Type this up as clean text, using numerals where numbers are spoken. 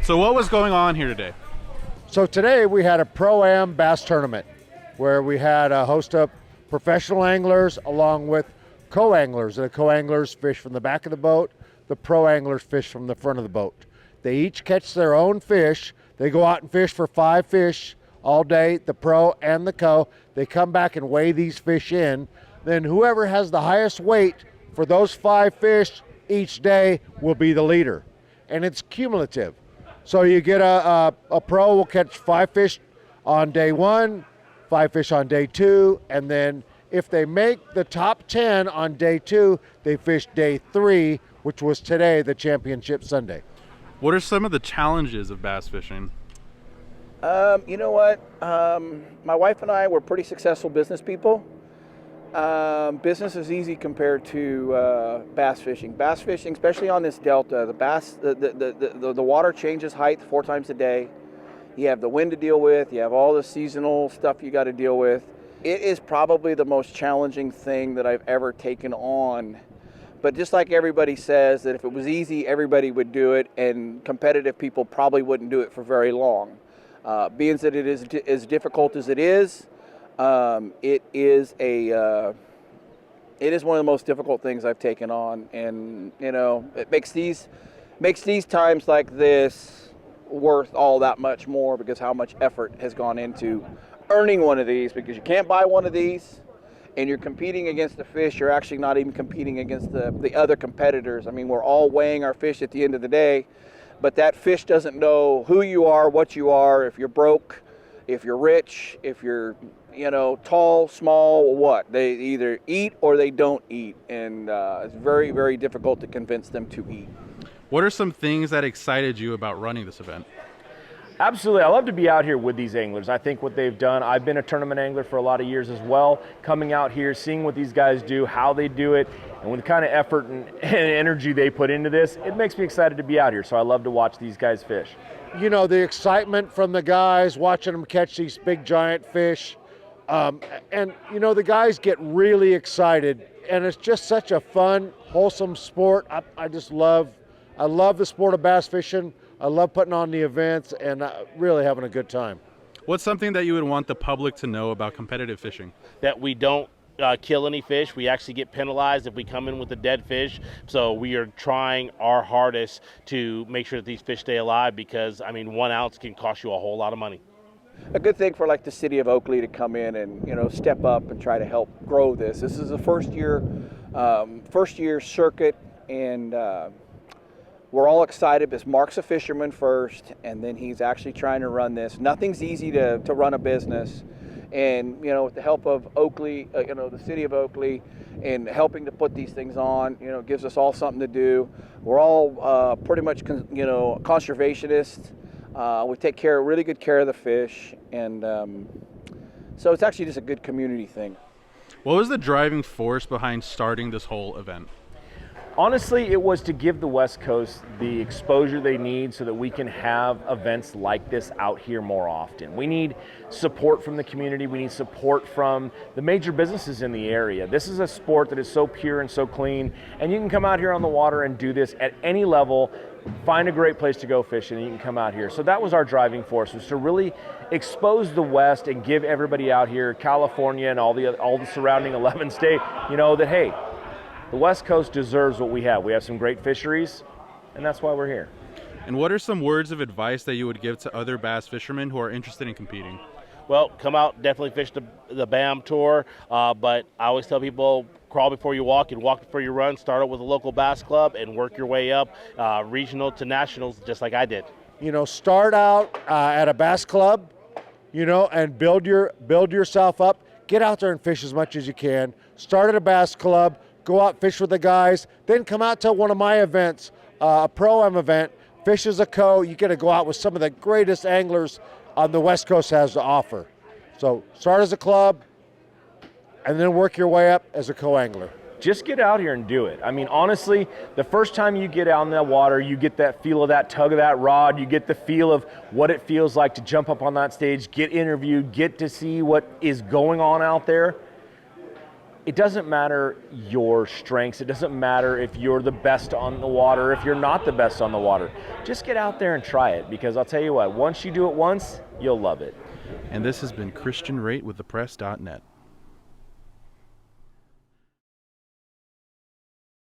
So what was going on here today? So today we had a Pro-Am bass tournament where we had a host of professional anglers along with co-anglers. The co-anglers fish from the back of the boat, the pro-anglers fish from the front of the boat. They each catch their own fish. They go out and fish for 5 fish all day, the pro and the co. They come back and weigh these fish in. Then whoever has the highest weight for those 5 fish each day will be the leader. And it's cumulative. So you get a pro will catch 5 fish on day 1, 5 fish on day 2, and then if they make the top 10 on day 2, they fish day 3, which was today, the championship Sunday. What are some of the challenges of bass fishing? You know what? My wife and I were pretty successful business people. Business is easy compared to bass fishing. Bass fishing, especially on this delta, the water changes height 4 times a day. You have the wind to deal with. You have all the seasonal stuff you got to deal with. It is probably the most challenging thing that I've ever taken on. But just like everybody says that if it was easy, everybody would do it, and competitive people probably wouldn't do it for very long. Being that it is as difficult as it is one of the most difficult things I've taken on, and you know, it makes these times like this worth all that much more because how much effort has gone into earning one of these, because you can't buy one of these. And you're competing against the fish, you're actually not even competing against the other competitors. I mean, we're all weighing our fish at the end of the day, but that fish doesn't know who you are, what you are, if you're broke, if you're rich, if you're, you know, tall, small, what. They either eat or they don't eat, and it's very, very difficult to convince them to eat. What are some things that excited you about running this event? Absolutely. I love to be out here with these anglers. I think what they've done, I've been a tournament angler for a lot of years as well. Coming out here, seeing what these guys do, how they do it, and with the kind of effort and energy they put into this, it makes me excited to be out here. So I love to watch these guys fish. You know, the excitement from the guys, watching them catch these big giant fish. And, you know, the guys get really excited. And it's just such a fun, wholesome sport. I love the sport of bass fishing. I love putting on the events and really having a good time. What's something that you would want the public to know about competitive fishing? That we don't kill any fish. We actually get penalized if we come in with a dead fish. So we are trying our hardest to make sure that these fish stay alive, because, I mean, 1 ounce can cost you a whole lot of money. A good thing for like the city of Oakley to come in and, you know, step up and try to help grow this. This is a first year circuit, and we're all excited because Mark's a fisherman first, and then he's actually trying to run this. Nothing's easy to run a business. And, you know, with the help of Oakley, the city of Oakley, and helping to put these things on, you know, gives us all something to do. We're all pretty much, conservationists. We take really good care of the fish. And so it's actually just a good community thing. What was the driving force behind starting this whole event? Honestly, it was to give the West Coast the exposure they need so that we can have events like this out here more often. We need support from the community. We need support from the major businesses in the area. This is a sport that is so pure and so clean, and you can come out here on the water and do this at any level, find a great place to go fishing, and you can come out here. So that was our driving force, was to really expose the West and give everybody out here, California and all the surrounding 11 states, you know, that, hey, the West Coast deserves what we have. We have some great fisheries, and that's why we're here. And what are some words of advice that you would give to other bass fishermen who are interested in competing? Well, come out, definitely fish the BAM tour, but I always tell people, crawl before you walk and walk before you run. Start out with a local bass club and work your way up, regional to nationals, just like I did. You know, start out at a bass club, you know, and build yourself up. Get out there and fish as much as you can. Start at a bass club. Go out, fish with the guys, then come out to one of my events, a Pro-Am event, fish as a co. You get to go out with some of the greatest anglers on the West Coast has to offer. So start as a club, and then work your way up as a co-angler. Just get out here and do it. I mean, honestly, the first time you get out in that water, you get that feel of that tug of that rod, you get the feel of what it feels like to jump up on that stage, get interviewed, get to see what is going on out there. it doesn't matter your strengths. It doesn't matter if you're the best on the water, if you're not the best on the water. Just get out there and try it, because I'll tell you what, once you do it once, you'll love it. And this has been Christian Raitt with thepress.net.